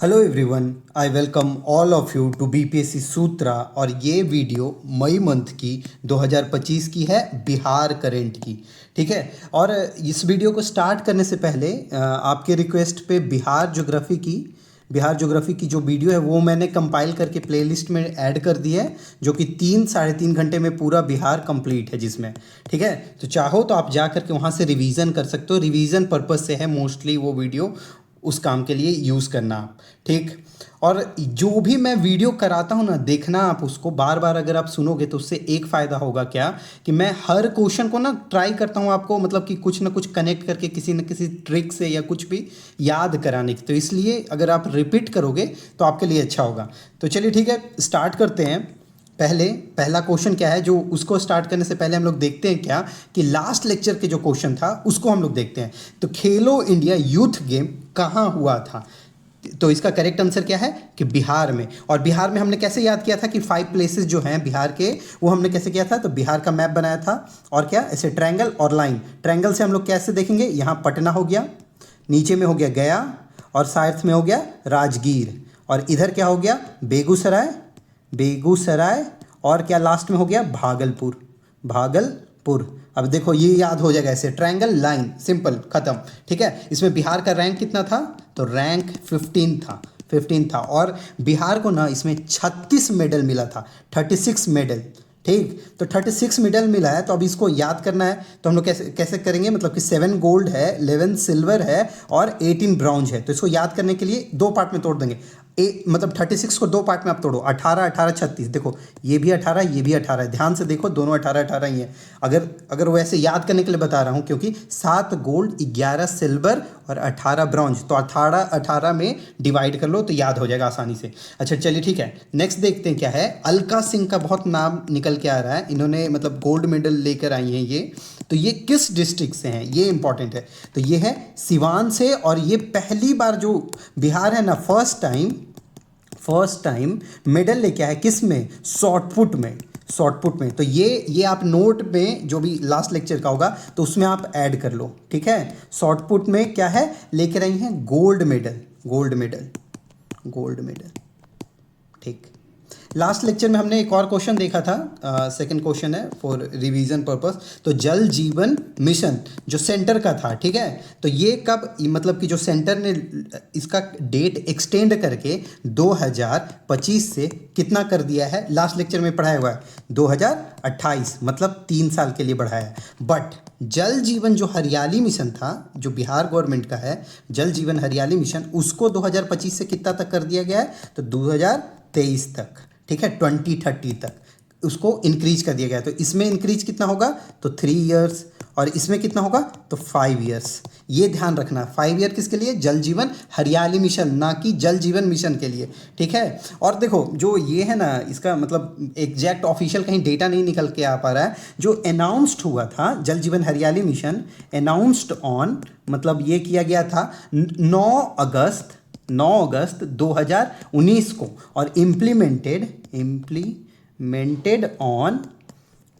Hello everyone, I welcome all of you to BPSC Sutra. और ये video मई month की 2025 की है, बिहार करंट की। ठीक है। और इस वीडियो को स्टार्ट करने से पहले आपके रिक्वेस्ट पे बिहार ज्योग्राफी की जो वीडियो है वो मैंने कंपाइल करके प्लेलिस्ट में ऐड कर दी है, जो कि 3 साढ़े 3 घंटे में पूरा बिहार कंप्लीट है जिसमें। ठीक है, तो चाहो तो आप जा करके वहाँ से रिवीजन कर सकते हो। रिवीजन पर्पस से है मोस्टली वो वीडियो, उस काम के लिए यूज़ करना आप। ठीक। और जो भी मैं वीडियो कराता हूँ ना, देखना आप उसको बार बार। अगर आप सुनोगे तो उससे एक फ़ायदा होगा क्या, कि मैं हर क्वेश्चन को ना ट्राई करता हूँ आपको, मतलब कि कुछ ना कुछ कनेक्ट करके किसी न किसी ट्रिक से या कुछ भी याद कराने की। तो इसलिए अगर आप रिपीट करोगे तो आपके लिए अच्छा होगा। तो चलिए ठीक है, स्टार्ट करते हैं। पहला क्वेश्चन क्या है, जो उसको स्टार्ट करने से पहले हम लोग देखते हैं क्या, कि लास्ट लेक्चर के जो क्वेश्चन था उसको हम लोग देखते हैं। तो खेलो इंडिया यूथ गेम कहाँ हुआ था? तो इसका करेक्ट आंसर क्या है कि बिहार में। और बिहार में हमने कैसे याद किया था कि 5 प्लेसेस जो हैं बिहार के, वो हमने कैसे किया था? तो बिहार का मैप बनाया था, और क्या, ऐसे ट्रायंगल और लाइन। ट्रायंगल से हम लोग कैसे देखेंगे, यहाँ पटना हो गया, नीचे में हो गया गया, और साउथ में हो गया राजगीर, और इधर क्या हो गया, बेगूसराय, और क्या लास्ट में हो गया, भागलपुर। अब देखो ये याद हो जाएगा, ऐसे ट्रायंगल लाइन, सिंपल, खत्म। ठीक है। इसमें बिहार का रैंक कितना था? तो रैंक 15 था। और बिहार को ना इसमें 36 मेडल मिला था, 36 मेडल। ठीक। तो 36 मेडल मिला है, तो अब इसको याद करना है। तो हम लोग कैसे कैसे करेंगे, मतलब कि 7 गोल्ड है, 11 सिल्वर है, और 18 ब्रॉन्ज है। तो इसको याद करने के लिए 2 पार्ट में तोड़ देंगे। मतलब 36 को 2 पार्ट में आप तोड़ो, 18 18 36। देखो ये भी 18, ये भी 18 है, ध्यान से देखो, दोनों 18 18 ही है। अगर वैसे याद करने के लिए बता रहा हूँ, क्योंकि 7 गोल्ड, 11 सिल्वर और 18 ब्रॉन्ज, तो 18 18 में डिवाइड कर लो तो याद हो जाएगा आसानी से। अच्छा चलिए ठीक है, नेक्स्ट देखते हैं क्या है। अलका सिंह का बहुत नाम निकल के आ रहा है, इन्होंने मतलब गोल्ड मेडल लेकर आई हैं ये। तो ये किस डिस्ट्रिक्ट से हैं, ये इंपॉर्टेंट है। तो ये है सिवान से, और ये पहली बार जो बिहार है ना, फर्स्ट टाइम मेडल लेके आया है, किस में? शॉर्टपुट में। तो ये आप नोट में जो भी लास्ट लेक्चर का होगा तो उसमें आप ऐड कर लो। ठीक है। शॉर्टपुट में क्या है, लेके आई हैं गोल्ड मेडल। ठीक। लास्ट लेक्चर में हमने एक और क्वेश्चन देखा था, सेकंड क्वेश्चन है फॉर रिवीजन पर्पस। तो जल जीवन मिशन जो सेंटर का था, ठीक है, तो ये कब, मतलब कि जो सेंटर ने इसका डेट एक्सटेंड करके 2025 से कितना कर दिया है, लास्ट लेक्चर में पढ़ाया हुआ है 2028, मतलब 3 साल के लिए बढ़ाया है। बट जल जीवन जो हरियाली मिशन था, जो बिहार गवर्नमेंट का है, जल जीवन हरियाली मिशन, उसको 2025 से कितना तक कर दिया गया है? तो 2023 तक। ठीक है, 2030 तक उसको इंक्रीज कर दिया गया। तो इसमें इंक्रीज कितना होगा? तो 3 इयर्स, और इसमें कितना होगा? तो 5 इयर्स। ये ध्यान रखना, 5 ईयर किसके लिए? जल जीवन हरियाली मिशन, ना कि जल जीवन मिशन के लिए। ठीक है। और देखो जो ये है ना, इसका मतलब एग्जैक्ट ऑफिशियल कहीं डेटा नहीं निकल के आ पा रहा है। जो अनाउंस्ड हुआ था जल जीवन हरियाली मिशन, अनाउंस्ड ऑन, मतलब ये किया गया था 9 अगस्त 2019 को, और इम्प्लीमेंटेड ऑन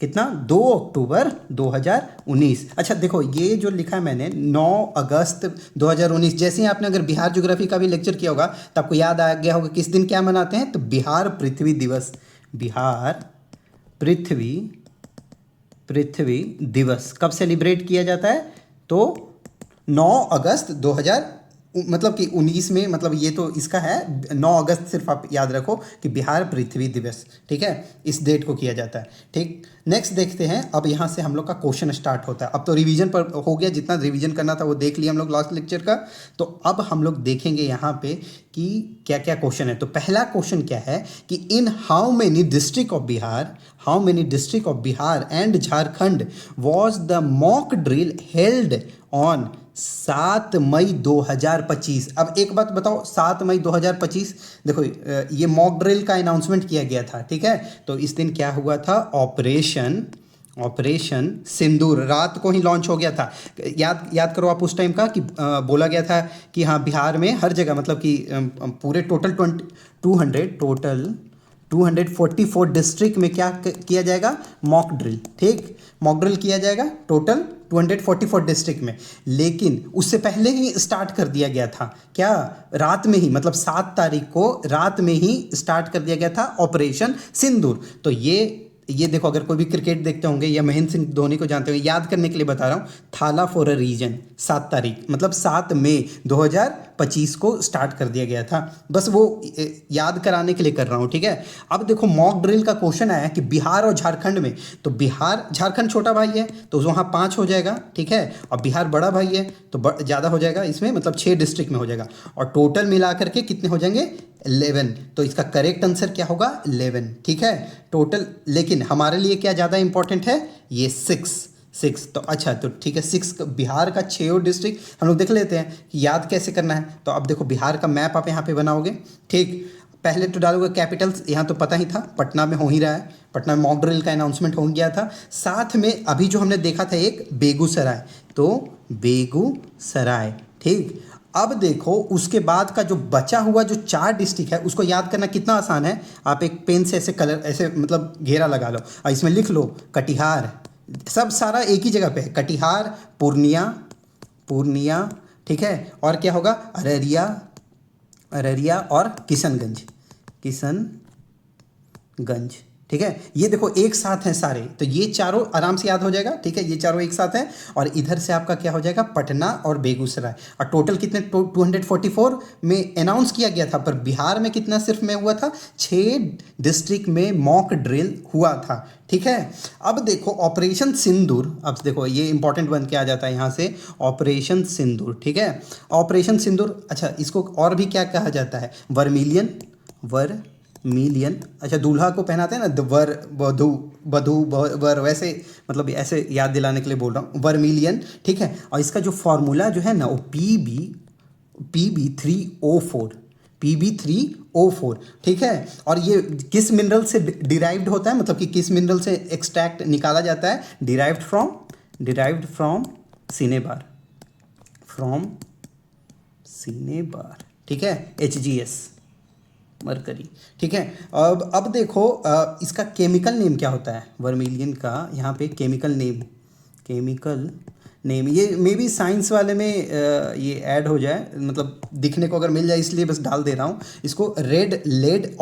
कितना? 2 अक्टूबर 2019। अच्छा देखो ये जो लिखा है मैंने 9 अगस्त 2019, जैसे ही आपने अगर बिहार ज्योग्राफी का भी लेक्चर किया होगा तो आपको याद आ गया होगा किस दिन क्या मनाते हैं। तो बिहार पृथ्वी दिवस कब सेलिब्रेट किया जाता है? तो 9 अगस्त 2000, मतलब कि 19 में, मतलब ये तो इसका है 9 अगस्त, सिर्फ आप याद रखो कि बिहार पृथ्वी दिवस, ठीक है, इस डेट को किया जाता है। ठीक। नेक्स्ट देखते हैं, अब यहाँ से हम लोग का क्वेश्चन स्टार्ट होता है। अब तो रिवीजन पर हो गया, जितना रिवीजन करना था वो देख लिया हम लोग लास्ट लेक्चर का। तो अब हम लोग देखेंगे यहाँ पे कि क्या क्या क्वेश्चन है। तो पहला क्वेश्चन क्या है कि in how many district of Bihar and Jharkhand was the mock drill held on 7 मई 2025। अब एक बात बताओ, 7 मई 2025, देखो ये मॉक ड्रिल का अनाउंसमेंट किया गया था। ठीक है। तो इस दिन क्या हुआ था? ऑपरेशन सिंदूर रात को ही लॉन्च हो गया था। याद करो आप उस टाइम का, कि बोला गया था कि हाँ बिहार में हर जगह, मतलब कि पूरे टोटल 244 डिस्ट्रिक्ट में क्या किया जाएगा, मॉक ड्रिल, ठीक, मॉक ड्रिल किया जाएगा टोटल 244 डिस्ट्रिक्ट में। लेकिन उससे पहले ही स्टार्ट कर दिया गया था, क्या, रात में ही, मतलब 7 तारीख को रात में ही स्टार्ट कर दिया गया था ऑपरेशन सिंदूर। तो ये देखो, अगर कोई भी क्रिकेट देखते होंगे या महेंद्र सिंह धोनी को जानते होंगे, याद करने के लिए बता रहा हूँ, थाला फॉर अ रीजन, 7 तारीख मतलब 7 मई 2025 को स्टार्ट कर दिया गया था। बस वो याद कराने के लिए कर रहा हूँ, ठीक है। अब देखो मॉक ड्रिल का क्वेश्चन आया कि बिहार और झारखंड में, तो बिहार, झारखंड छोटा भाई है तो वहाँ 5 हो जाएगा, ठीक है, और बिहार बड़ा भाई है तो ज़्यादा हो जाएगा इसमें, मतलब 6 डिस्ट्रिक्ट में हो जाएगा, और टोटल मिला करके कितने हो जाएंगे, 11। तो इसका करेक्ट आंसर क्या होगा, 11, ठीक है टोटल। लेकिन हमारे लिए क्या ज़्यादा इंपॉर्टेंट है, ये 6। तो अच्छा, तो ठीक है, 6 बिहार का 6 डिस्ट्रिक्ट हम लोग देख लेते हैं कि याद कैसे करना है। तो अब देखो बिहार का मैप आप यहाँ पे बनाओगे, ठीक, पहले तो डालोगे कैपिटल्स, यहाँ तो पता ही था पटना में हो ही रहा है, पटना में मॉक ड्रिल का अनाउंसमेंट हो गया था। साथ में अभी जो हमने देखा था एक बेगूसराय, तो बेगूसराय, ठीक। अब देखो उसके बाद का जो बचा हुआ जो 4 डिस्ट्रिक्ट है उसको याद करना कितना आसान है। आप एक पेन से ऐसे कलर, ऐसे मतलब घेरा लगा लो और इसमें लिख लो कटिहार, सब सारा एक ही जगह पे है, कटिहार, पूर्णिया, ठीक है, और क्या होगा, अररिया और किशनगंज, ठीक है। ये देखो एक साथ हैं सारे, तो ये चारों आराम से याद हो जाएगा, ठीक है, ये चारों एक साथ हैं। और इधर से आपका क्या हो जाएगा, पटना और बेगूसराय। और टोटल कितने, 244 में अनाउंस किया गया था, पर बिहार में कितना सिर्फ में हुआ था, 6 डिस्ट्रिक्ट में मॉक ड्रिल हुआ था, ठीक है। अब देखो ऑपरेशन सिंदूर, अब देखो ये इंपॉर्टेंट बन के आ जाता है यहाँ से, ऑपरेशन सिंदूर, ठीक है। ऑपरेशन सिंदूर, अच्छा इसको और भी क्या कहा जाता है, वर्मिलियन, अच्छा दूल्हा को पहनाते हैं ना, वर, वैसे मतलब ऐसे याद दिलाने के लिए बोल रहा हूँ, वर्मिलियन, ठीक है। और इसका जो फॉर्मूला जो है ना वो PB3O4, ठीक है। और ये किस मिनरल से डिराइव्ड होता है, मतलब कि किस मिनरल से एक्सट्रैक्ट निकाला जाता है, डिराइव्ड फ्रॉम सिनेबार, ठीक है, HGS, मरकरी, ठीक है। अब देखो इसका केमिकल नेम क्या होता है, वर्मिलियन का यहाँ पे केमिकल नेम, ये मे बी साइंस वाले में ये ऐड हो जाए, मतलब दिखने को अगर मिल जाए इसलिए बस डाल दे रहा हूँ इसको, रेड लेड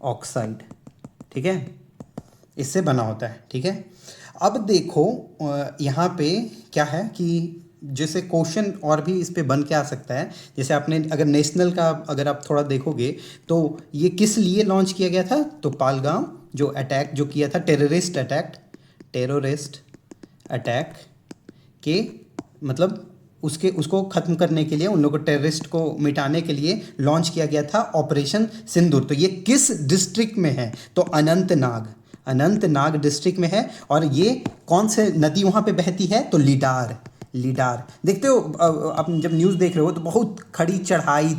ऑक्साइड, ठीक है, इससे बना होता है, ठीक है। अब देखो यहाँ पे क्या है कि जैसे क्वेश्चन और भी इस पे बन के आ सकता है, जैसे आपने अगर नेशनल का अगर आप थोड़ा देखोगे तो ये किस लिए लॉन्च किया गया था, तो पालगाम जो अटैक जो किया था, टेररिस्ट अटैक के मतलब उसको ख़त्म करने के लिए, उन लोगों को, टेररिस्ट को मिटाने के लिए लॉन्च किया गया था ऑपरेशन सिंदूर। तो ये किस डिस्ट्रिक्ट में है, तो अनंतनाग डिस्ट्रिक्ट में है। और ये कौन से नदी वहाँ पे बहती है, तो लीडार। देखते हो आप जब न्यूज़ देख रहे हो तो बहुत खड़ी चढ़ाई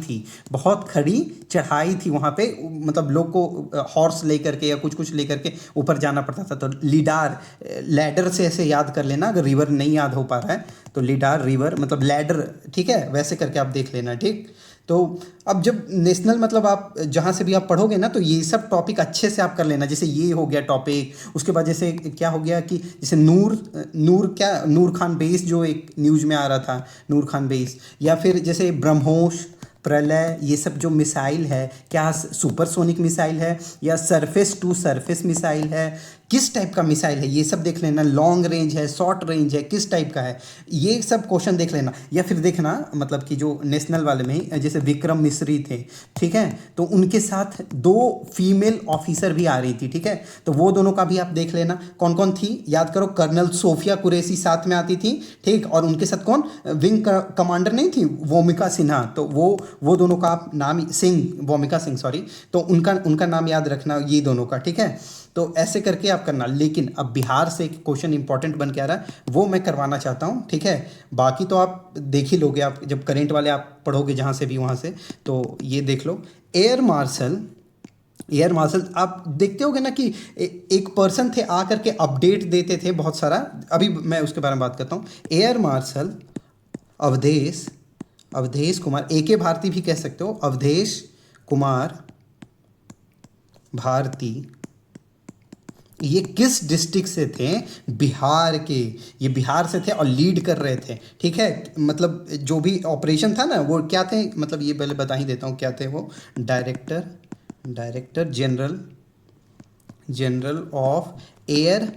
थी वहाँ पे, मतलब लोग को हॉर्स लेकर के या कुछ लेकर के ऊपर जाना पड़ता था। तो लीडार, लैडर से ऐसे याद कर लेना, अगर रिवर नहीं याद हो पा रहा है तो लीडार रिवर मतलब लैडर, ठीक है, वैसे करके आप देख लेना, ठीक। तो अब जब नेशनल मतलब आप जहाँ से भी आप पढ़ोगे ना तो ये सब टॉपिक अच्छे से आप कर लेना, जैसे ये हो गया टॉपिक, उसके बाद जैसे क्या हो गया कि जैसे नूर खान बेस जो एक न्यूज़ में आ रहा था, नूर खान बेस, या फिर जैसे ब्रह्मोस, प्रलय, ये सब जो मिसाइल है, क्या सुपरसोनिक मिसाइल है या सरफेस टू सरफेस मिसाइल है, किस टाइप का मिसाइल है, ये सब देख लेना, लॉन्ग रेंज है, शॉर्ट रेंज है, किस टाइप का है, ये सब क्वेश्चन देख लेना। या फिर देखना मतलब कि जो नेशनल वाले में जैसे विक्रम मिश्री थे, ठीक है, तो उनके साथ 2 फीमेल ऑफिसर भी आ रही थी, ठीक है, तो वो दोनों का भी आप देख लेना, कौन कौन थी, याद करो, कर्नल सोफिया कुरैशी साथ में आती थी, ठीक, और उनके साथ कौन, विंग कमांडर नहीं थी, वोमिका सिन्हा, तो वो दोनों का आप नाम, वोमिका सिंह, सॉरी, तो उनका नाम याद रखना, ये दोनों का, ठीक है। तो ऐसे करके आप करना। लेकिन अब बिहार से एक क्वेश्चन इंपॉर्टेंट बन के आ रहा है, वो मैं करवाना चाहता हूँ, ठीक है। बाकी तो आप देख ही लोगे, आप जब करेंट वाले आप पढ़ोगे जहाँ से भी, वहाँ से, तो ये देख लो। एयर मार्शल आप देखते होगे ना कि एक पर्सन थे आ करके अपडेट देते थे बहुत सारा, अभी मैं उसके बारे में बात करता हूँ। Air marshal Awadhesh Kumar, AK Bharti भी कह सकते हो, अवधेश कुमार भारती, ये किस डिस्ट्रिक्ट से थे? बिहार के। ये बिहार से थे और लीड कर रहे थे, ठीक है। मतलब जो भी ऑपरेशन था ना वो क्या थे, मतलब ये पहले बता ही देता हूँ क्या थे वो। Director general of air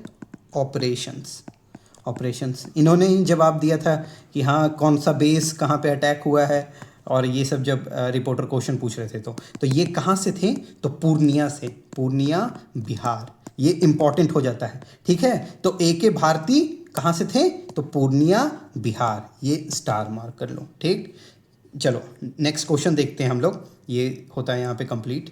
operations इन्होंने ही जवाब दिया था कि हाँ कौन सा बेस कहाँ पे अटैक हुआ है, और ये सब जब रिपोर्टर क्वेश्चन पूछ रहे थे तो ये कहाँ से थे? तो पूर्णिया से, पूर्णिया बिहार। ये इंपॉर्टेंट हो जाता है, ठीक है। तो ए के भारती कहाँ से थे? तो पूर्णिया बिहार, ये स्टार मार्क कर लो, ठीक। चलो नेक्स्ट क्वेश्चन देखते हैं हम लोग, ये होता है यहाँ पे complete.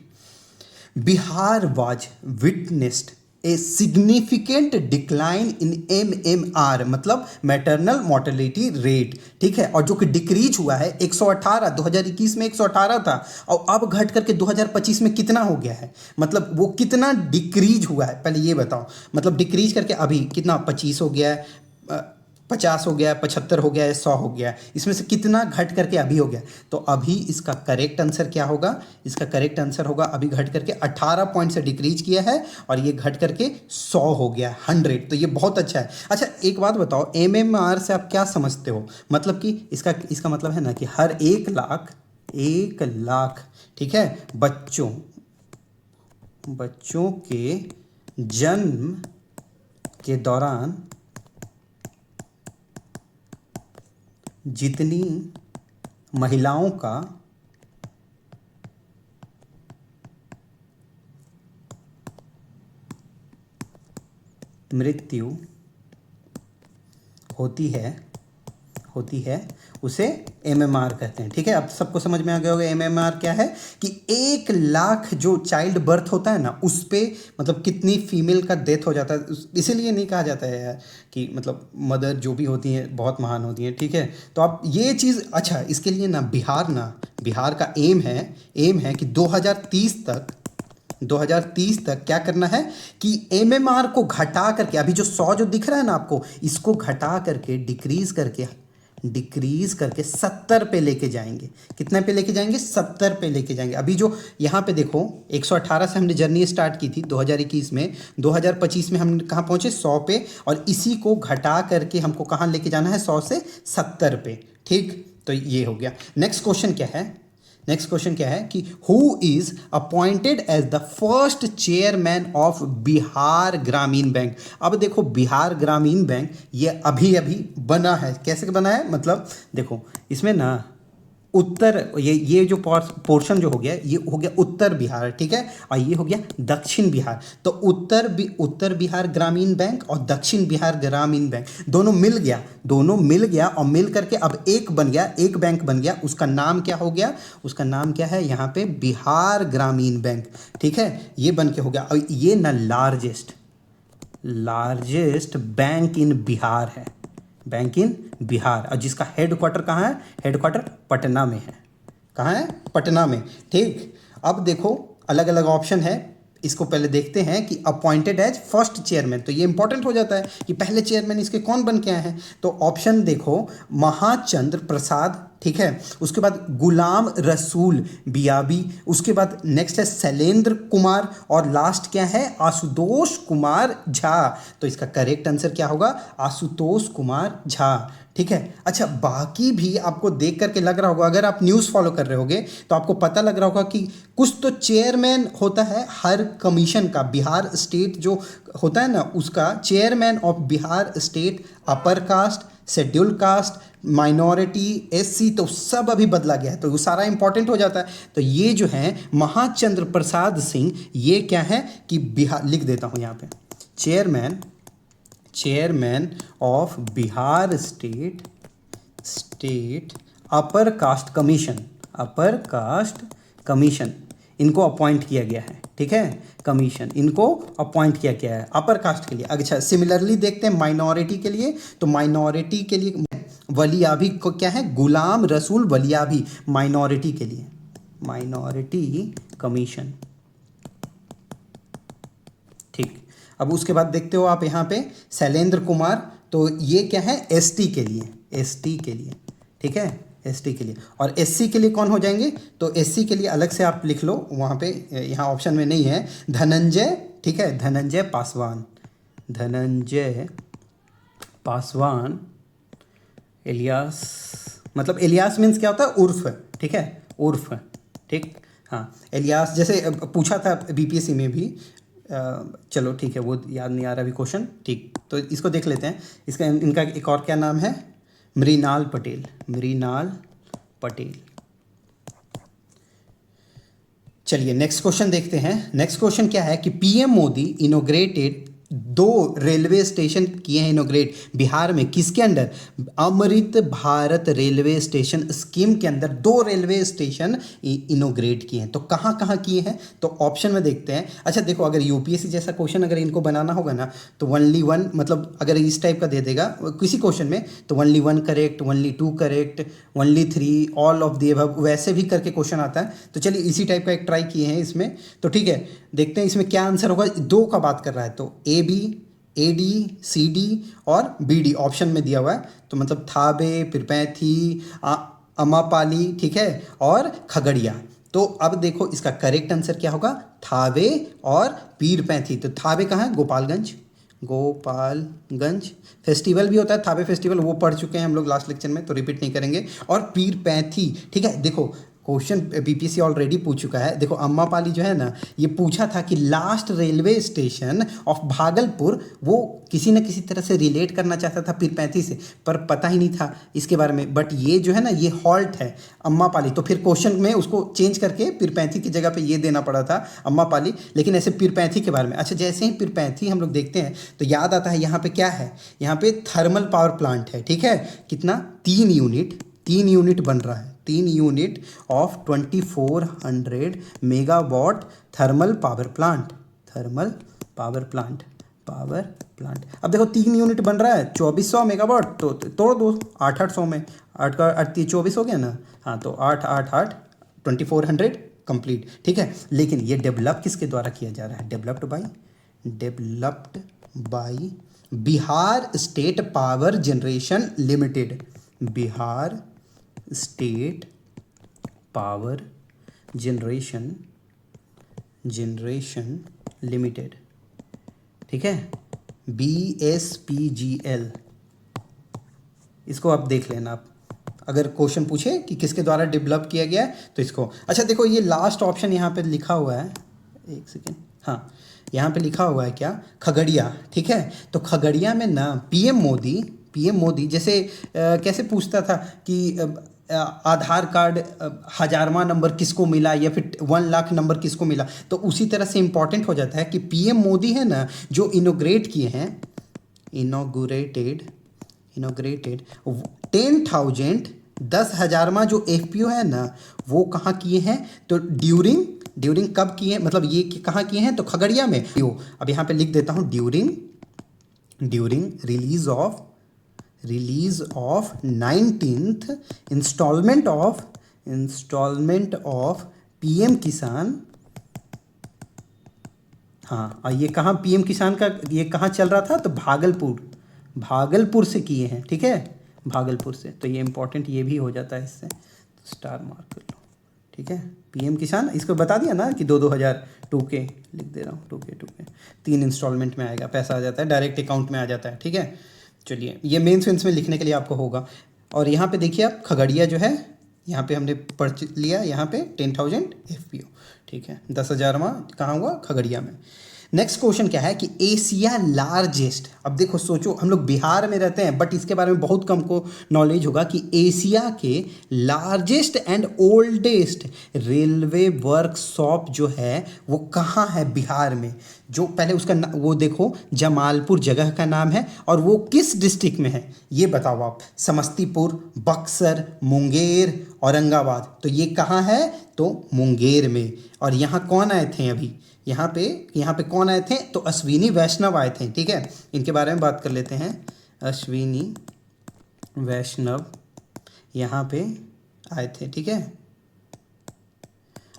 Bihar was witnessed a significant decline in MMR, मतलब मैटरनल मोर्टेलिटी रेट, ठीक है। और जो कि डिक्रीज हुआ है 118, 2021 में 118 था और अब घट करके 2025 में कितना हो गया है, मतलब वो कितना डिक्रीज हुआ है पहले ये बताओ। मतलब डिक्रीज करके अभी कितना 25 हो गया है, 50 हो गया, 75 हो गया है, 100 हो गया है, इसमें से कितना घट करके अभी हो गया? तो अभी इसका करेक्ट आंसर क्या होगा? इसका करेक्ट आंसर होगा अभी घट करके 18 पॉइंट से डिक्रीज किया है और ये घट करके 100 हो गया, 100। तो ये बहुत अच्छा है। अच्छा एक बात बताओ, MMR से आप क्या समझते हो? मतलब कि इसका मतलब है ना कि हर 1 लाख, ठीक है, बच्चों के जन्म के दौरान जितनी महिलाओं का मृत्यु होती है उसे MMR कहते हैं, ठीक है। अब सबको समझ में आ गया होगा MMR क्या है, कि 1 लाख जो चाइल्ड बर्थ होता है ना उस पे मतलब कितनी फीमेल का डेथ हो जाता है। इसीलिए नहीं कहा जाता है यार कि मतलब मदर जो भी होती हैं बहुत महान होती हैं, ठीक है। तो आप ये चीज़, अच्छा इसके लिए ना बिहार का एम है कि 2030 तक क्या करना है कि MMR को घटा करके, अभी जो 100 जो दिख रहा है ना आपको, इसको घटा करके डिक्रीज करके 70 पे लेके जाएंगे। कितने पे लेके जाएंगे? 70 पे लेके जाएंगे। अभी जो यहाँ पे देखो 118 से हमने जर्नी स्टार्ट की थी 2021 में, 2025 में हम कहाँ पहुँचे? 100 पे, और इसी को घटा करके हमको कहाँ लेके जाना है? 100 से 70 पे, ठीक। तो ये हो गया। नेक्स्ट क्वेश्चन क्या है कि who is appointed as the first chairman of Bihar Gramin Bank. अब देखो बिहार ग्रामीण बैंक ये अभी बना है। कैसे बना है? मतलब देखो इसमें ना उत्तर, ये जो पोर्शन जो हो गया ये हो गया उत्तर बिहार, ठीक है, और ये हो गया दक्षिण बिहार। तो उत्तर बिहार ग्रामीण बैंक और दक्षिण बिहार ग्रामीण बैंक दोनों मिल गया और मिल करके अब एक बैंक बन गया। उसका नाम क्या हो गया? उसका नाम क्या है यहाँ पे? बिहार ग्रामीण बैंक, ठीक है। ये बन के हो गया। और ये ना लार्जेस्ट बैंक इन बिहार है, और जिसका हेडक्वार्टर कहाँ है? हेडक्वार्टर पटना में है। कहाँ है? पटना में, ठीक। अब देखो अलग अलग ऑप्शन है, इसको पहले देखते हैं कि अपॉइंटेड एज फर्स्ट चेयरमैन, तो ये इंपॉर्टेंट हो जाता है कि पहले चेयरमैन इसके कौन बन के आए हैं। तो ऑप्शन देखो, महाचंद्र प्रसाद, ठीक है, उसके बाद गुलाम रसूल बियाबी, उसके बाद नेक्स्ट है शैलेंद्र कुमार, और लास्ट क्या है? आशुतोष कुमार झा। तो इसका करेक्ट आंसर क्या होगा? आशुतोष कुमार झा, ठीक है। अच्छा बाकी भी आपको देख करके लग रहा होगा, अगर आप न्यूज़ फॉलो कर रहे होगे तो आपको पता लग रहा होगा कि कुछ तो चेयरमैन होता है हर कमीशन का। बिहार स्टेट जो होता है ना उसका chairman of Bihar state upper caste, schedule caste, minority, SC, तो सब अभी बदला गया है, तो वो सारा इंपॉर्टेंट हो जाता है। तो ये जो है महाचंद्र प्रसाद सिंह, ये क्या है कि बिहार, लिख देता हूँ यहाँ पे, chairman of Bihar state upper caste commission, इनको अपॉइंट किया गया है, ठीक है। कमीशन इनको अपॉइंट किया गया है अपर कास्ट के लिए। अच्छा सिमिलरली देखते हैं माइनॉरिटी के लिए, तो माइनॉरिटी के लिए वलियाभी को क्या है? गुलाम रसूल वलियाभी, माइनॉरिटी के लिए माइनॉरिटी कमीशन, ठीक। अब उसके बाद देखते हो आप यहाँ पे शैलेंद्र कुमार, तो ये क्या है? ST के लिए, ठीक है, एसटी के लिए। और एससी के लिए कौन हो जाएंगे? तो एससी के लिए अलग से आप लिख लो, वहाँ पे यहाँ ऑप्शन में नहीं है, धनंजय, ठीक है, धनंजय पासवान, धनंजय पासवान इलियास, मतलब इलियास मीन्स क्या होता है? उर्फ, ठीक है, उर्फ, ठीक। हाँ, इलियास जैसे पूछा था बीपीएससी में भी, चलो ठीक है, वो याद नहीं आ रहा अभी क्वेश्चन, ठीक, तो इसको देख लेते हैं। इसका इनका एक और क्या नाम है? मृणाल पटेल, मृणाल पटेल। चलिए नेक्स्ट क्वेश्चन देखते हैं। नेक्स्ट क्वेश्चन क्या है कि PM Modi inaugurated 2 railway station किए हैं इनोग्रेट बिहार में, किसके under? Amrit Bharat railway station scheme के अंदर 2 रेलवे स्टेशन इनोग्रेट किए हैं। तो कहाँ कहाँ किए हैं? तो ऑप्शन में देखते हैं। अच्छा देखो, अगर यूपीएससी जैसा क्वेश्चन अगर इनको बनाना होगा ना, तो ओनली 1, मतलब अगर इस टाइप का दे देगा किसी क्वेश्चन में, तो only 1 correct, only 2 correct, only 3, all of the above, वैसे भी करके क्वेश्चन आता है। तो चलिए इसी टाइप का एक ट्राई किए हैं इसमें। तो ठीक है, देखते हैं इसमें क्या आंसर होगा। 2 का बात कर रहा है, तो A B, A D, C D और बी डी ऑप्शन में दिया हुआ है। तो मतलब थाबे, पिरपैंथी, अमापाली, ठीक है, और खगड़िया। तो अब देखो इसका करेक्ट आंसर क्या होगा? थावे और पीरपैंथी। तो थावे कहाँ है? गोपालगंज, गोपालगंज फेस्टिवल भी होता है, थावे फेस्टिवल, वो पढ़ चुके हैं हम लोग लास्ट लेक्चर में, तो रिपीट नहीं करेंगे। और पीरपैंथी, ठीक है। देखो क्वेश्चन बीपीएससी ऑलरेडी पूछ चुका है। देखो अम्मापाली जो है ना, ये पूछा था कि last railway station of Bhagalpur, वो किसी न किसी तरह से रिलेट करना चाहता था पीरपैंथी से, पर पता ही नहीं था इसके बारे में। बट ये जो है ना, ये हॉल्ट है अम्मापाली, तो फिर क्वेश्चन में उसको चेंज करके पीरपैंथी की जगह पे ये देना पड़ा था अम्मापाली, लेकिन ऐसे पीरपैंथी के बारे में। अच्छा, जैसे ही पीरपैंथी हम लोग देखते हैं तो याद आता है यहाँ पे क्या है? यहाँ पे थर्मल पावर प्लांट है, ठीक है। कितना? 3 यूनिट बन रहा है, 3 unit of 2400 megawatt thermal power plant, thermal power plant, power plant. अब देखो 3 यूनिट बन रहा है, 2400 मेगावाट, तो तोड़ दो 800 में, 8 का 8 24 हो गया ना। हाँ, तो 8 8 8 2400 कंप्लीट, ठीक है। लेकिन ये डेवलप किसके द्वारा किया जा रहा है? Developed by Bihar state power generation limited, Bihar state power generation limited, ठीक है, BSPGL। इसको आप देख लेना, आप अगर क्वेश्चन पूछे कि किसके द्वारा डेवलप किया गया है तो इसको। अच्छा देखो, ये लास्ट ऑप्शन यहाँ पे लिखा हुआ है, एक सेकेंड, हाँ यहाँ पे लिखा हुआ है क्या? खगड़िया, ठीक है। तो खगड़िया में ना पीएम मोदी जैसे कैसे पूछता था कि आधार कार्ड 1000वां नंबर किसको मिला, या फिर 1 लाख नंबर किसको मिला, तो उसी तरह से इम्पॉर्टेंट हो जाता है कि पीएम मोदी है ना, जो इनोग्रेट किए हैं, इनोग्रेटेड 10,000वां जो FPO है ना, वो कहाँ किए हैं? तो ड्यूरिंग कब किए हैं, मतलब ये कहाँ किए हैं? तो खगड़िया में। अब यहाँ पे लिख देता हूँ, during release of 19th instalment of PM Kisan. हाँ, और ये कहाँ पीएम किसान का, ये कहाँ चल रहा था? तो भागलपुर से किए हैं, ठीक है, भागलपुर से। तो ये इंपॉर्टेंट ये भी हो जाता है इससे, तो स्टार मार्क कर लो, ठीक है। पीएम किसान, इसको बता दिया ना कि 2000 2K लिख दे रहा हूँ, 2K 3 इंस्टॉलमेंट में आएगा, पैसा आ जाता है, डायरेक्ट अकाउंट में आ जाता है, ठीक है। चलिए, ये मेंस में लिखने के लिए आपको होगा। और यहाँ पे देखिए आप, खगड़िया जो है, यहाँ पे हमने पढ़ लिया, यहाँ पे 10,000 FPO, ठीक है। 10,000वां कहाँ हुआ? खगड़िया में। नेक्स्ट क्वेश्चन क्या है कि एशिया लार्जेस्ट, अब देखो सोचो, हम लोग बिहार में रहते हैं बट इसके बारे में बहुत कम को नॉलेज होगा कि एशिया के largest and oldest railway workshop जो है वो कहाँ है? बिहार में। जो पहले उसका वो देखो, जमालपुर जगह का नाम है, और वो किस डिस्ट्रिक्ट में है ये बताओ आप। समस्तीपुर, बक्सर, मुंगेर, औरंगाबाद। तो ये कहाँ है? तो मुंगेर में। और यहाँ कौन आए थे अभी? यहाँ पे कौन आए थे? तो अश्विनी वैष्णव आए थे, ठीक है। इनके बारे में बात कर लेते हैं। अश्विनी वैष्णव यहाँ पे आए थे, ठीक है,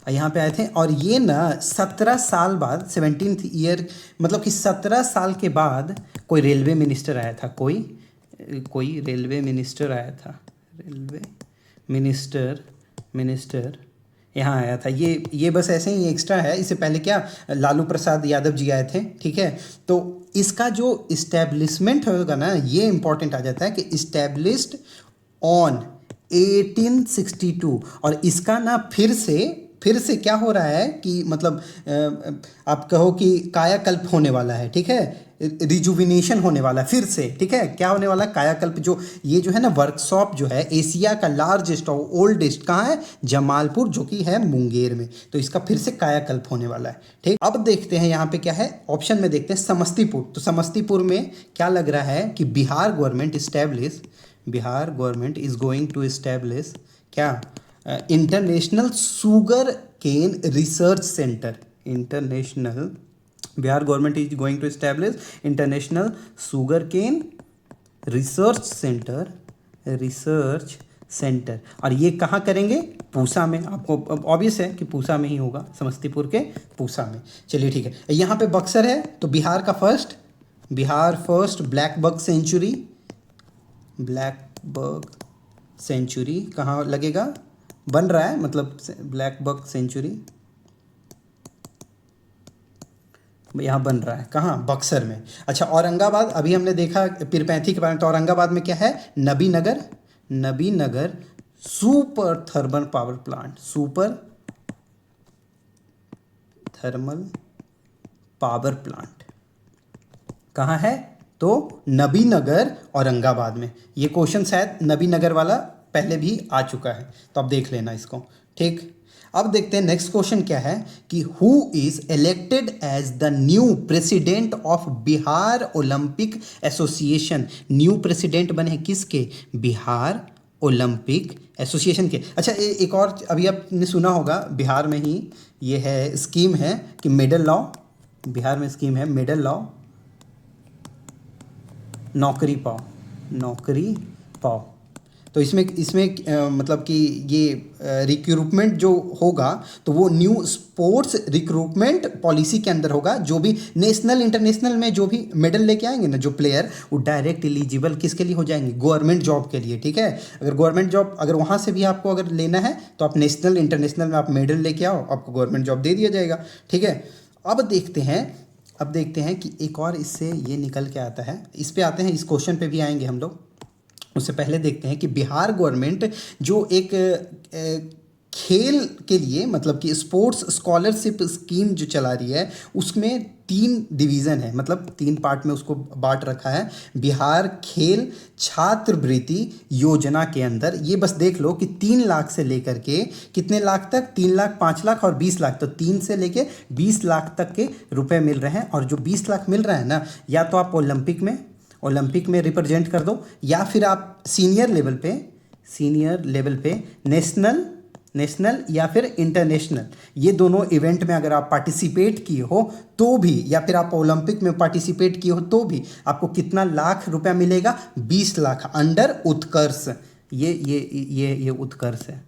यहाँ पे आए थे। और ये ना 17 साल बाद, 17th ईयर, मतलब कि 17 साल के बाद कोई रेलवे मिनिस्टर आया था, कोई रेलवे मिनिस्टर आया था, रेलवे मिनिस्टर मिनिस्टर यहाँ आया था। ये बस ऐसे ही एक्स्ट्रा है। इससे पहले क्या लालू प्रसाद यादव जी आए थे, ठीक है। तो इसका जो इस्टेब्लिशमेंट होगा ना, ये इंपॉर्टेंट आ जाता है कि इस्टेब्लिश्ड ऑन 1862। और इसका ना फिर से क्या हो रहा है कि मतलब आप कहो कि कायाकल्प होने वाला है, ठीक है, रिजुविनेशन होने वाला है फिर से, ठीक है। क्या होने वाला है? कायाकल्प। जो ये जो है ना वर्कशॉप जो है एशिया का लार्जेस्ट और ओल्डेस्ट कहाँ है? जमालपुर, जो कि है मुंगेर में। तो इसका फिर से कायाकल्प होने वाला है, ठीक। अब देखते हैं यहाँ पे क्या है, ऑप्शन में देखते हैं समस्तीपुर। तो समस्तीपुर में क्या लग रहा है कि Bihar government is going to establish क्या, international sugar cane research centre. Bihar government is going to establish international sugar cane research centre. और ये कहाँ करेंगे? पूसा में। आपको ऑब्वियस है कि पूसा में ही होगा, समस्तीपुर के पूसा में। चलिए ठीक है। यहाँ पे बक्सर है, तो Bihar first black buck sanctuary कहाँ लगेगा? बन रहा है, मतलब ब्लैक बक सेंचुरी यहाँ बन रहा है। कहाँ? बक्सर में। अच्छा, औरंगाबाद अभी हमने देखा पीरपैंती के बारे में। तो औरंगाबाद में क्या है? Nabinagar super thermal power plant कहाँ है? तो नबीनगर औरंगाबाद में। ये क्वेश्चन शायद नबीनगर वाला पहले भी आ चुका है, तो अब देख लेना इसको, ठीक। अब देखते हैं नेक्स्ट क्वेश्चन क्या है कि who is elected as the new president of Bihar Olympic Association. New president बने किसके? बिहार ओलंपिक एसोसिएशन के। अच्छा, एक और अभी आपने सुना होगा, बिहार में ही ये है स्कीम है कि मेडल लॉ। बिहार में स्कीम है मेडल लॉ, नौकरी पाओ। तो इसमें मतलब कि ये रिक्रूटमेंट जो होगा तो वो न्यू स्पोर्ट्स रिक्रूटमेंट पॉलिसी के अंदर होगा। जो भी नेशनल इंटरनेशनल में जो भी मेडल लेके आएंगे ना जो प्लेयर, वो डायरेक्ट एलिजिबल किसके लिए हो जाएंगे? गवर्नमेंट जॉब के लिए, ठीक है। अगर गवर्नमेंट जॉब अगर वहाँ से भी आपको अगर लेना है तो आप नेशनल इंटरनेशनल में आप मेडल लेके आओ, आपको गवर्नमेंट जॉब दे दिया जाएगा, ठीक है। अब देखते हैं कि एक और इससे ये निकल के आता है। इस पे आते हैं, इस क्वेश्चन पे भी आएंगे हम लोग। उससे पहले देखते हैं कि बिहार गवर्नमेंट जो एक खेल के लिए मतलब कि स्पोर्ट्स स्कॉलरशिप स्कीम जो चला रही है, उसमें 3 डिवीज़न है, मतलब 3 पार्ट में उसको बांट रखा है। बिहार खेल छात्रवृत्ति योजना के अंदर ये बस देख लो कि 3 लाख से लेकर के कितने लाख तक? 3 लाख, 5 लाख और 20 लाख। तो 3 से लेके 20 लाख तक के रुपए मिल रहे हैं। और जो 20 लाख मिल रहा है ना, या तो आप ओलंपिक में रिप्रेजेंट कर दो, या फिर आप सीनियर लेवल पे नेशनल या फिर इंटरनेशनल, ये दोनों इवेंट में अगर आप पार्टिसिपेट किए हो तो भी, या फिर आप ओलंपिक में पार्टिसिपेट किए हो तो भी आपको कितना लाख रुपया मिलेगा? 20 लाख अंडर उत्कर्ष। ये उत्कर्ष है,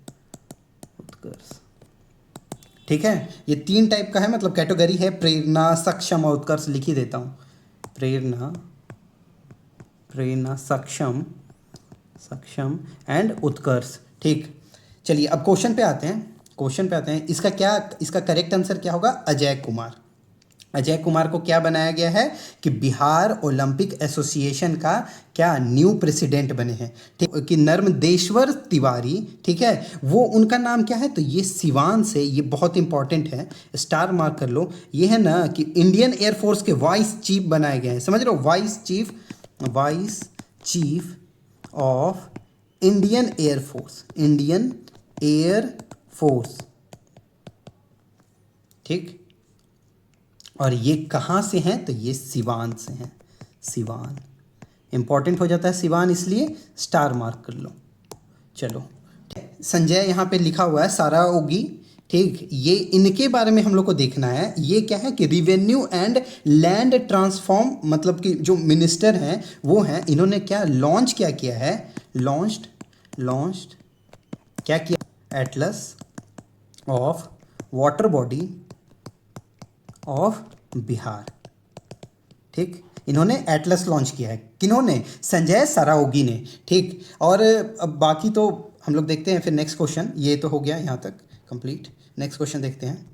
ठीक है। ये 3 टाइप का है, मतलब कैटेगरी है, प्रेरणा, सक्षम और उत्कर्ष। लिख ही देता हूँ, प्रेरणा, सक्षम एंड उत्कर्ष, ठीक। चलिए अब क्वेश्चन पे आते हैं। इसका करेक्ट आंसर क्या होगा? अजय कुमार को क्या बनाया गया है कि बिहार ओलंपिक एसोसिएशन का क्या न्यू प्रेसिडेंट बने हैं, ठीक। कि नर्मदेश्वर तिवारी, ठीक है, वो उनका नाम क्या है? तो ये सिवान से, ये बहुत इंपॉर्टेंट है, स्टार मार्क कर लो। ये है ना कि इंडियन एयरफोर्स के वाइस चीफ बनाए गए हैं, समझ रहे हो? Vice chief of Indian air force, ठीक। और ये कहाँ से हैं? तो ये सिवान से हैं। सिवान इंपॉर्टेंट हो जाता है, सिवान, इसलिए स्टार मार्क कर लो। चलो, संजय यहाँ पे लिखा हुआ है, सारा ओगी, ठीक। ये इनके बारे में हम लोग को देखना है। ये क्या है कि रिवेन्यू एंड लैंड ट्रांसफॉर्म, मतलब कि जो मिनिस्टर हैं वो हैं, इन्होंने क्या लॉन्च किया है? लॉन्च्ड क्या किया? Atlas of water body of Bihar, ठीक। इन्होंने एटलस लॉन्च किया है। किन्होंने? संजय सराओगी ने, ठीक। और अब बाकी तो हम लोग देखते हैं फिर नेक्स्ट क्वेश्चन। ये तो हो गया यहाँ तक कंप्लीट। नेक्स्ट क्वेश्चन देखते हैं।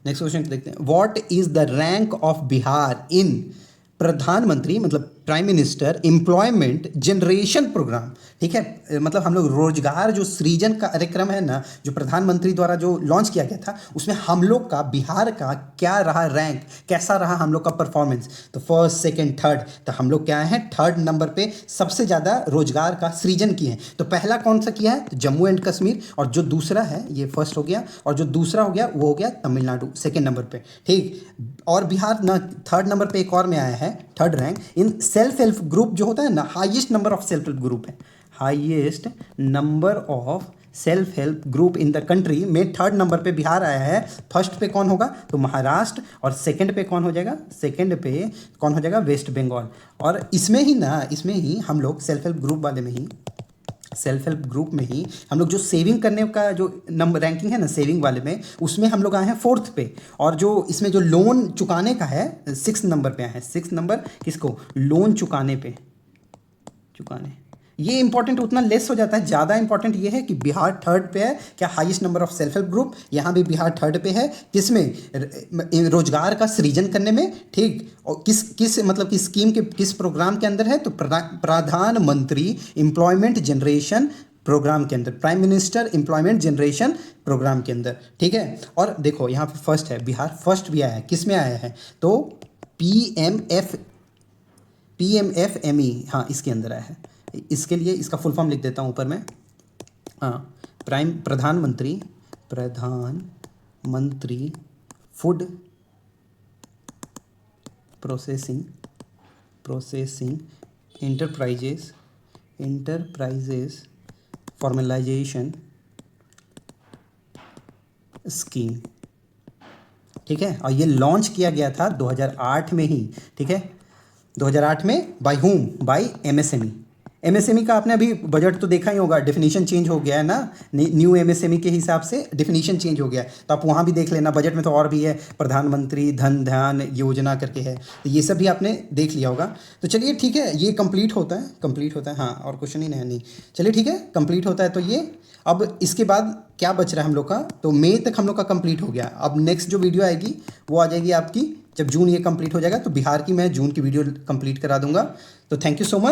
नेक्स्ट क्वेश्चन देखते हैं, what is the rank of Bihar in प्रधानमंत्री मतलब prime minister employment generation programme. ठीक है, मतलब हम लोग रोजगार जो सृजन का कार्यक्रम है ना, जो प्रधानमंत्री द्वारा जो लॉन्च किया गया था, उसमें हम लोग का बिहार का क्या रहा रैंक, कैसा रहा हम लोग का परफॉर्मेंस। तो फर्स्ट सेकंड थर्ड, तो हम लोग क्या हैं, थर्ड नंबर पे सबसे ज़्यादा रोजगार का सृजन किए हैं। तो पहला कौन सा किया है, तो जम्मू एंड कश्मीर, और जो दूसरा है ये फर्स्ट हो गया, और जो दूसरा हो गया वो हो गया तमिलनाडु सेकेंड नंबर पे। ठीक, और बिहार ना थर्ड नंबर पे एक और में आया है, third rank in self help group जो होता है ना, highest number of self help group है, highest number of self help group in the country में थर्ड नंबर पे बिहार आया है। फर्स्ट पे कौन होगा, तो महाराष्ट्र, और सेकंड पे कौन हो जाएगा, सेकंड पे कौन हो जाएगा, वेस्ट बंगाल। और इसमें ही ना, इसमें ही हम लोग सेल्फ हेल्प ग्रुप वाले में ही, सेल्फ हेल्प ग्रुप में ही हम लोग जो सेविंग करने का जो नंबर रैंकिंग है ना, सेविंग वाले में, उसमें हम लोग आए हैं फोर्थ पे। और जो इसमें जो लोन चुकाने का है, सिक्स नंबर पे आए हैं। सिक्स नंबर किसको, लोन चुकाने पे, चुकाने, ये इंपॉर्टेंट उतना लेस हो जाता है। ज़्यादा इंपॉर्टेंट ये है कि बिहार थर्ड पे है, क्या highest number of self help group, यहाँ भी बिहार थर्ड पे है, किसमें, रोजगार का सृजन करने में। ठीक, और किस किस मतलब किस स्कीम के, किस प्रोग्राम के अंदर है, तो प्रधानमंत्री एम्प्लॉयमेंट जनरेशन प्रोग्राम के अंदर, prime minister employment generation programme के अंदर। ठीक है, और देखो यहाँ पे फर्स्ट है, बिहार फर्स्ट भी आया है, किस में आया है, तो PMFME, हाँ इसके अंदर आया है। इसके लिए इसका फुल फॉर्म लिख देता हूँ ऊपर में, हाँ, प्रधानमंत्री food processing enterprises formalisation scheme. ठीक है, और ये लॉन्च किया गया था 2008 में ही। ठीक है, 2008 में by whom, bye MSME। MSME का आपने अभी बजट तो देखा ही होगा, डेफिनेशन चेंज हो गया है ना, न्यू MSME के हिसाब से डेफिनेशन चेंज हो गया है, तो आप वहाँ भी देख लेना। बजट में तो और भी है, प्रधानमंत्री धन ध्यान योजना करके है, तो ये सब भी आपने देख लिया होगा। तो चलिए ठीक है, ये कंप्लीट होता है, हाँ, और क्वेश्चन ही नहीं, चलिए ठीक है, कंप्लीट होता है। तो ये अब इसके बाद क्या बच रहा है हम लोग का, तो मई तक हम लोग का कंप्लीट हो गया। अब नेक्स्ट जो वीडियो आएगी वो आ जाएगी आपकी जब जून ये कंप्लीट हो जाएगा, तो बिहार की मैं जून की वीडियो कंप्लीट करा दूंगा। तो थैंक यू सो मच।